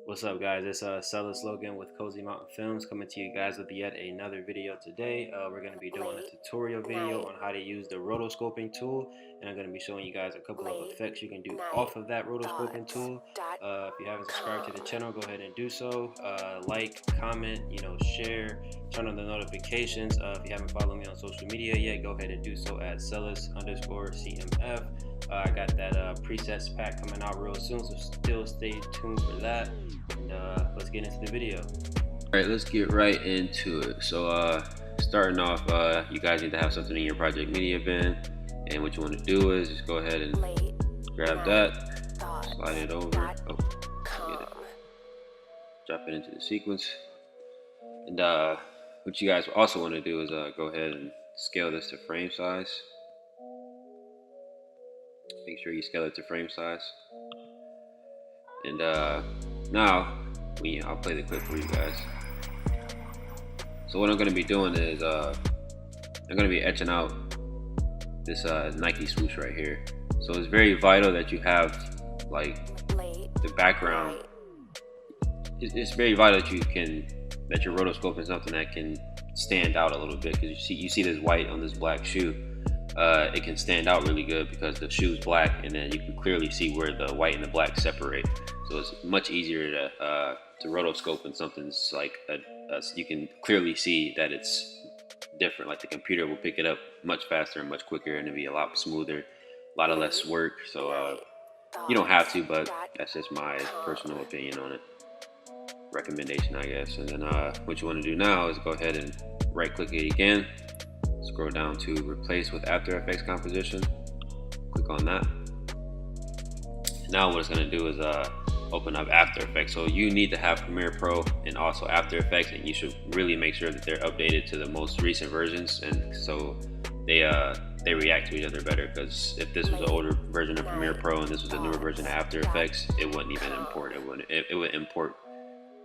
What's up, guys? It's Sellers Logan with Cozy Mountain Films coming to you guys with yet another video today. We're going to be doing a tutorial video on how to use the rotoscoping tool, and I'm going to be showing you guys a couple of effects you can do off of that rotoscoping tool. If you haven't subscribed to the channel, go ahead and do so. Like, comment, share, turn on the notifications. If you haven't followed me on social media yet, go ahead and do so at sellers_CMF. I got that presets pack coming out real soon, so still stay tuned for that. And let's get into the video. Alright, let's get right into it. So starting off, you guys need to have something in your project media bin, and what you want to do is just go ahead and grab that, slide it over, get it, drop it into the sequence. And what you guys also want to do is go ahead and scale this to frame size. Make sure you scale it to frame size. And now I'll play the clip for you guys. So what I'm going to be doing is I'm going to be etching out this Nike swoosh right here. So it's very vital that you have like the background. It's very vital that you're rotoscoping something that can stand out a little bit, because you see this white on this black shoe. It can stand out really good because the shoe's black, and then you can clearly see where the white and the black separate. So it's much easier to rotoscope when something's like you can clearly see that it's different. Like the computer will pick it up much faster and much quicker, and it'll be a lot smoother, a lot of less work. So you don't have to, but that's just my personal opinion on it. Recommendation, I guess. And then what you want to do now is go ahead and right click it again. Scroll down to replace with After Effects composition. Click on that. Now what it's going to do is open up After Effects. So you need to have Premiere Pro and also After Effects, and you should really make sure that they're updated to the most recent versions, and so they react to each other better. Because if this was an older version of Premiere Pro and this was a newer version of After Effects, it wouldn't even import. It would import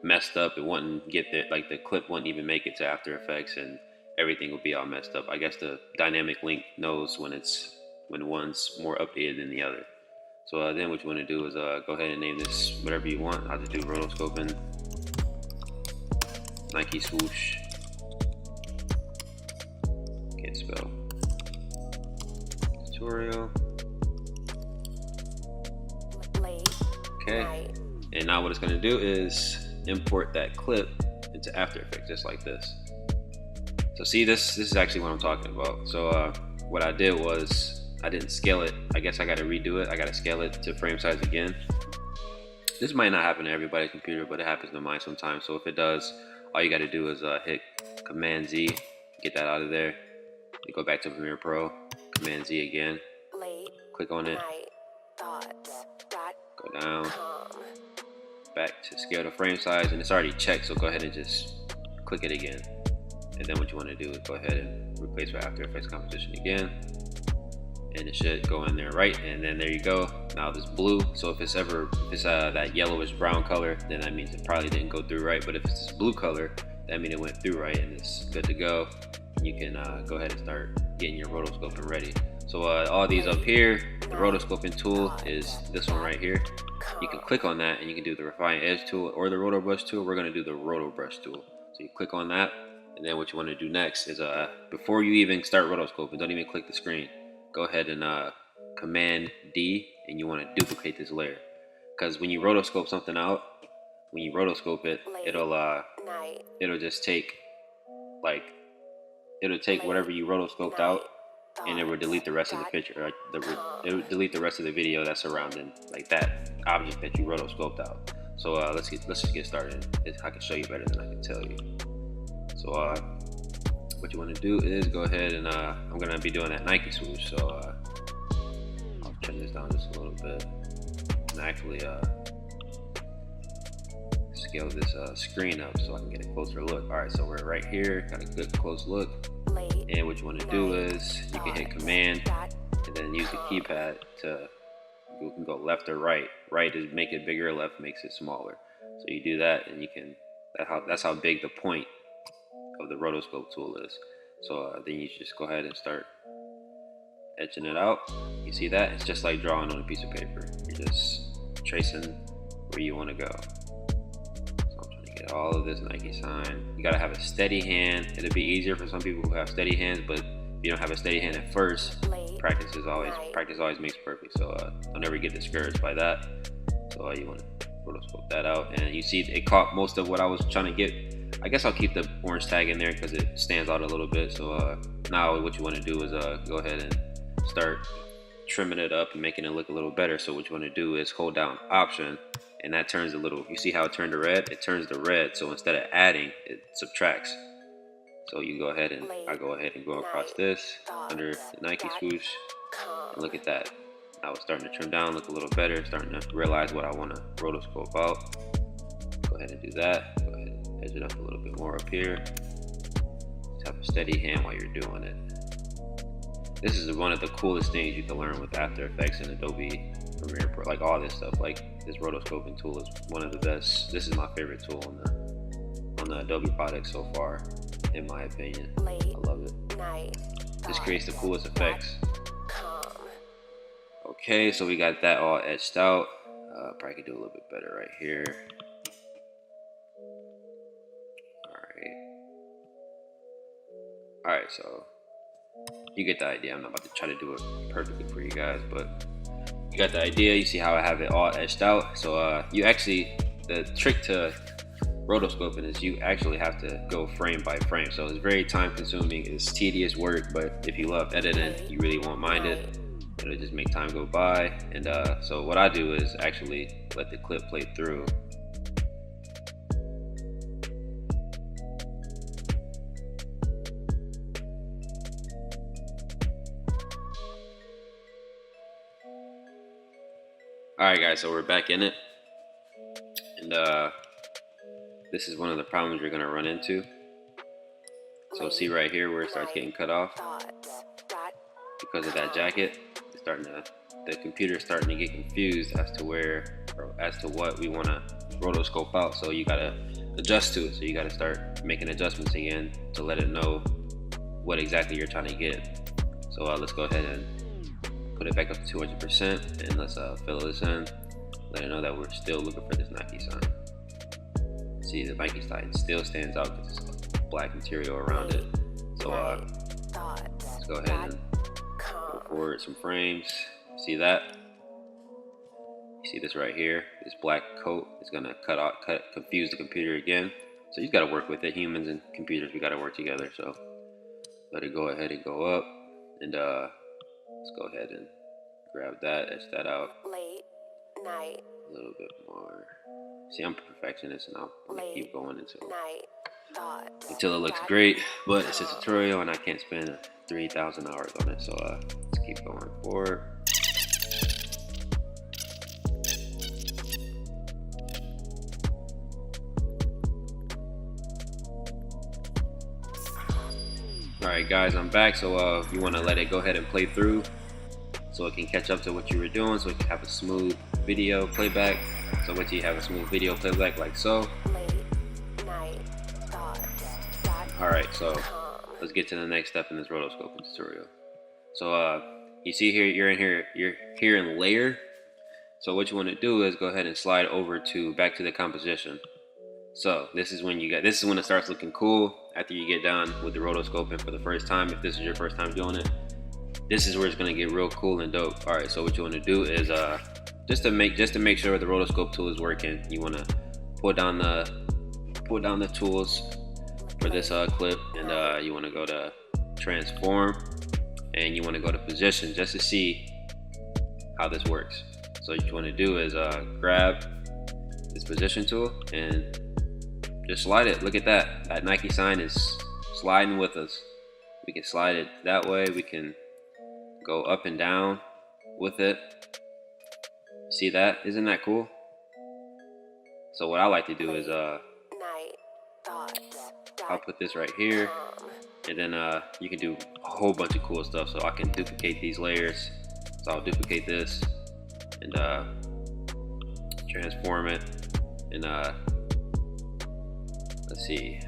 messed up. It wouldn't get there. Like the clip wouldn't even make it to After Effects, and everything will be all messed up. I guess the dynamic link knows when one's more updated than the other. So then what you want to do is go ahead and name this whatever you want. I'll just do rotoscoping Nike swoosh. Can't spell. Tutorial. Okay. And now what it's going to do is import that clip into After Effects just like this. So see, this is actually what I'm talking about. So what I did was I didn't scale it. I guess I got to redo it. I got to scale it to frame size again. This might not happen to everybody's computer, but it happens to mine sometimes. So if it does, all you got to do is hit Command Z, get that out of there. You go back to Premiere Pro, Command Z again, click on it, go down, back to scale to frame size, and it's already checked, so go ahead and just click it again. And then what you want to do is go ahead and replace with After Effects composition again, and it should go in there right. And then there you go. Now this blue, so if it's that yellowish brown color, then that means it probably didn't go through right. But if it's this blue color, that means it went through right and it's good to go. You can go ahead and start getting your rotoscoping ready. So all these up here, the rotoscoping tool is this one right here. You can click on that and you can do the refine edge tool or the roto brush tool. We're going to do the roto brush tool. So you click on that, and then what you want to do next is before you even start rotoscoping, don't even click the screen. Go ahead and Command D, and you want to duplicate this layer. Because when you rotoscope something out, when you rotoscope it, it'll just take whatever you rotoscoped out, and it will delete the rest of the picture. It will delete the rest of the video that's surrounding like that object that you rotoscoped out. So let's just get started. I can show you better than I can tell you. So what you want to do is go ahead and I'm going to be doing that Nike swoosh. So I'll turn this down just a little bit and actually scale this screen up so I can get a closer look. Alright, so we're right here, got a good close look. And what you want to do is you can hit Command and then use the keypad you can go left or right. Right is make it bigger, left makes it smaller. So you do that, and you can that's how big the point of the rotoscope tool is. So then you just go ahead and start etching it out. You see that? It's just like drawing on a piece of paper. You're just tracing where you want to go. get all of this Nike sign. You gotta have a steady hand. It'll be easier for some people who have steady hands, but if you don't have a steady hand at first, practice always makes perfect. So don't ever get discouraged by that. So you want to rotoscope that out, and you see it caught most of what I was trying to get. I guess I'll keep the orange tag in there because it stands out a little bit. So now what you want to do is go ahead and start trimming it up and making it look a little better. So what you want to do is hold down Option, and that turns a little, you see how it turned to red? It turns to red. So instead of adding, it subtracts. So you go ahead and I go ahead and go across this under the Nike swoosh, and look at that. Now it's starting to trim down, look a little better, starting to realize what I want to rotoscope out. Go ahead and do that. Go ahead and edge it up a little bit more up here. Just have a steady hand while you're doing it. This is one of the coolest things you can learn with After Effects and Adobe Premiere Pro. Like all this stuff, like this rotoscoping tool is one of the best. This is my favorite tool on the Adobe product so far, in my opinion. I love it. This creates the coolest effects. Okay, so we got that all etched out. Probably could do a little bit better right here. Alright, so you get the idea. I'm not about to try to do it perfectly for you guys, but you got the idea. You see how I have it all etched out. So you actually, the trick to rotoscoping is you actually have to go frame by frame. So it's very time consuming, it's tedious work, but if you love editing, you really won't mind it. It'll just make time go by. And so what I do is actually let the clip play through. Alright guys, so we're back in it, and this is one of the problems you're going to run into. So see right here where it starts getting cut off because of that jacket. It's starting to, the computer's starting to get confused as to what we want to rotoscope out. So you got to adjust to it. So you got to start making adjustments again to let it know what exactly you're trying to get. So let's go ahead and put it back up to 200%, and let's fill this in. Let it know that we're still looking for this Nike sign. See, the Nike sign still stands out because it's black material around it. So let's go ahead and go forward some frames. See that? You see this right here? This black coat is gonna confuse the computer again. So you gotta work with it. Humans and computers, we gotta work together. So let it go ahead and go up, and let's go ahead and grab that, etch that out a little bit more. See, I'm a perfectionist, and I'm gonna keep going until it looks great. But it's a tutorial, and I can't spend 3,000 hours on it. So let's keep going forward. Alright guys, I'm back. So you want to let it go ahead and play through so it can catch up to what you were doing, so it can have a smooth video playback. So once you have a smooth video playback like so. Alright, so let's get to the next step in this rotoscoping tutorial. So you see here, you're here in layer. So what you want to do is go ahead and slide over to back to the composition. So this is when it starts looking cool. After you get done with the rotoscoping for the first time, if this is your first time doing it, this is where it's gonna get real cool and dope. All right, so what you want to do is just to make sure the rotoscope tool is working, you want to pull down the tools for this clip, and you want to go to transform, and you want to go to position just to see how this works. So what you want to do is grab this position tool and just slide it. Look at that. That Nike sign is sliding with us. We can slide it that way. We can go up and down with it. See that? Isn't that cool? So what I like to do is I'll put this right here, and then you can do a whole bunch of cool stuff. So I can duplicate these layers. So I'll duplicate this and transform it, and let's see,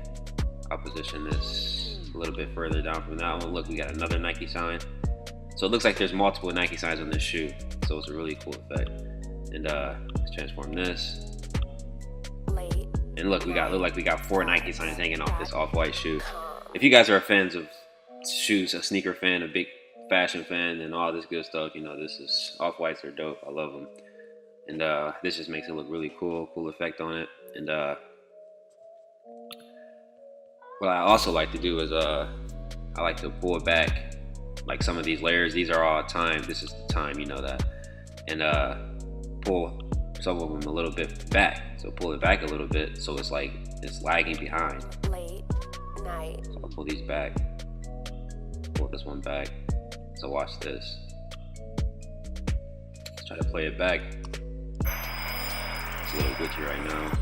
I'll position this a little bit further down from that one. Look, we got another Nike sign. So it looks like there's multiple Nike signs on this shoe. So it's a really cool effect. And let's transform this. And look like we got 4 Nike signs hanging off this off-white shoe. If you guys are fans of shoes, a sneaker fan, a big fashion fan, and all this good stuff, you know, this is off-whites are dope. I love them. And this just makes it look really cool effect on it. And what I also like to do is I like to pull it back, like some of these layers. These are all time. This is the time, you know that. And pull some of them a little bit back. So pull it back a little bit, so it's like it's lagging behind. So I'll pull these back. Pull this one back. So watch this. Let's try to play it back. It's a little glitchy right now.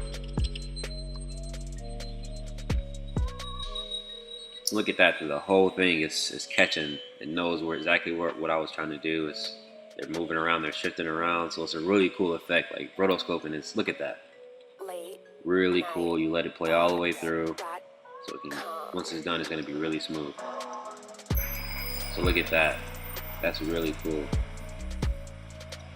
Look at that, through the whole thing is catching. It knows where exactly what I was trying to do. Is they're moving around, they're shifting around, so it's a really cool effect. Like rotoscoping is, look at that, really cool. You let it play all the way through, so it can, once it's done, it's going to be really smooth. So look at that, that's really cool.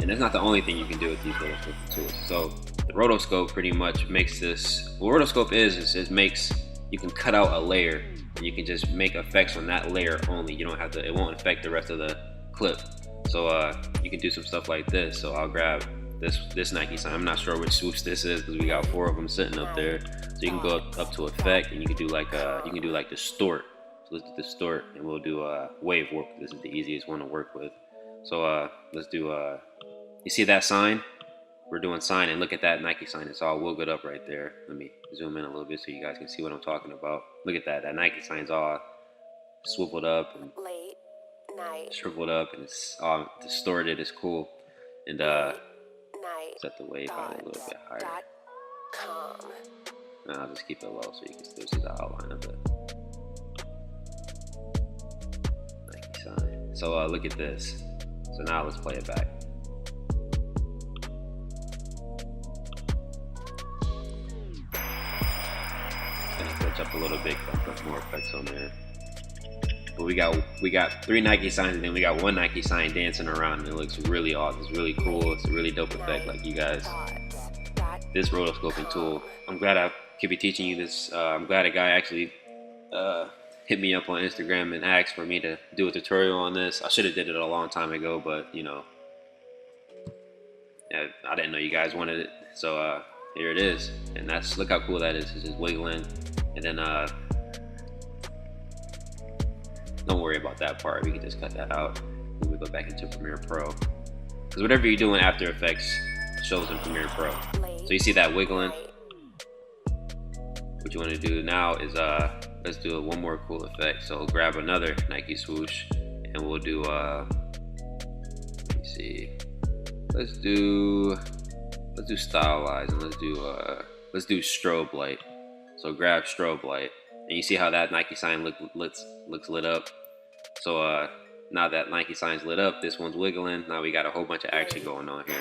And that's not the only thing you can do with these rotoscoping tools. So the rotoscope pretty much makes this. What rotoscope is it makes, you can cut out a layer. You can just make effects on that layer only. You don't have to, it won't affect the rest of the clip. So you can do some stuff like this. So I'll grab this Nike sign. I'm not sure which swoosh this is because we got 4 of them sitting up there. So you can go up to effect, and you can do like distort. So let's do distort, and we'll do wave warp. This is the easiest one to work with. So let's do you see that sign? We're doing sign, and look at that Nike sign. It's all wiggled up right there. Let me zoom in a little bit so you guys can see what I'm talking about. Look at that. That Nike sign's all swiveled up and shriveled up, and it's all distorted. It's cool. And set the wave out a little bit higher. And I'll just keep it low so you can still see the outline of it. Nike sign. So look at this. So now let's play it back. Up a little bit, I'll put more effects on there. But we got 3 Nike signs, and then we got 1 Nike sign dancing around, and it looks really awesome. It's really cool. It's a really dope effect. Like, you guys, this rotoscoping tool, I'm glad I could be teaching you this. I'm glad a guy actually hit me up on Instagram and asked for me to do a tutorial on this. I should have did it a long time ago, but you know, I didn't know you guys wanted it. So here it is, and that's, look how cool that is. It's just wiggling. And then don't worry about that part. We can just cut that out when we go back into Premiere Pro. Because whatever you're doing After Effects shows in Premiere Pro. So you see that wiggling? What you want to do now is let's do one more cool effect. So grab another Nike swoosh, and we'll do let me see. Let's do stylize, and let's do strobe light. So grab strobe light, and you see how that Nike sign looks lit up. So now that Nike sign's lit up, this one's wiggling. Now we got a whole bunch of action going on here.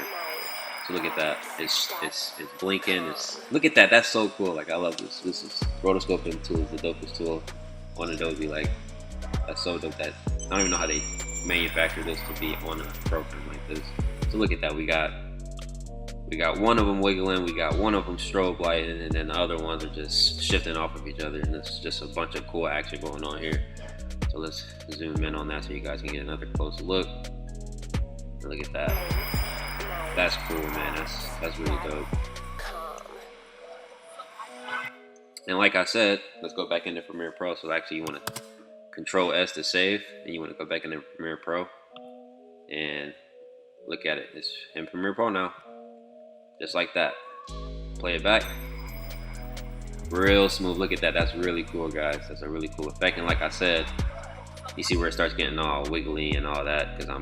So look at that. It's blinking. Look at that. That's so cool. Like, I love this. This is rotoscoping tool is the dopest tool on Adobe. Like, that's so dope. That I don't even know how they manufacture this to be on a program like this. So look at that. We got one of them wiggling, we got one of them strobe lighting, and then the other ones are just shifting off of each other, and it's just a bunch of cool action going on here. So let's zoom in on that so you guys can get another closer look. And look at that. That's cool, man. That's really dope. And like I said, let's go back into Premiere Pro. So actually you want to Control S to save, and you want to go back into Premiere Pro, and look at it. It's in Premiere Pro now. Just like that. Play it back. Real smooth. Look at that. That's really cool, guys. That's a really cool effect. And like I said, you see where it starts getting all wiggly and all that, because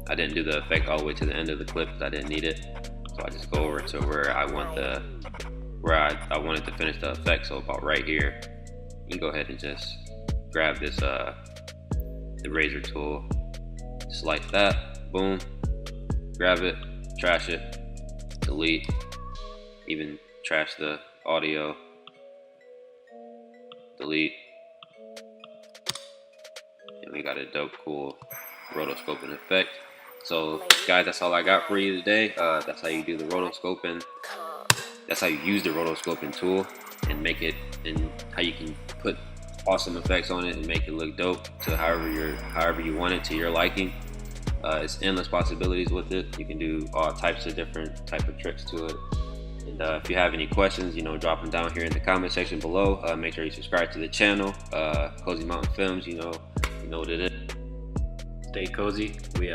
I didn't do the effect all the way to the end of the clip because I didn't need it. So I just go over to where I wanted to finish the effect. So about right here, you can go ahead and just grab this the razor tool, just like that. Boom. Grab it. Trash it. Delete, even trash the audio, delete, and we got a dope, cool rotoscoping effect. So guys, that's all I got for you today. That's how you do the rotoscoping. that's how you use the rotoscoping tool and make it, and how you can put awesome effects on it and make it look dope to however you want it, to your liking. It's endless possibilities with it. You can do all types of different type of tricks to it. And if you have any questions, drop them down here in the comment section below. Make sure you subscribe to the channel. Cozy Mountain Films, you know what it is. Stay cozy. We out.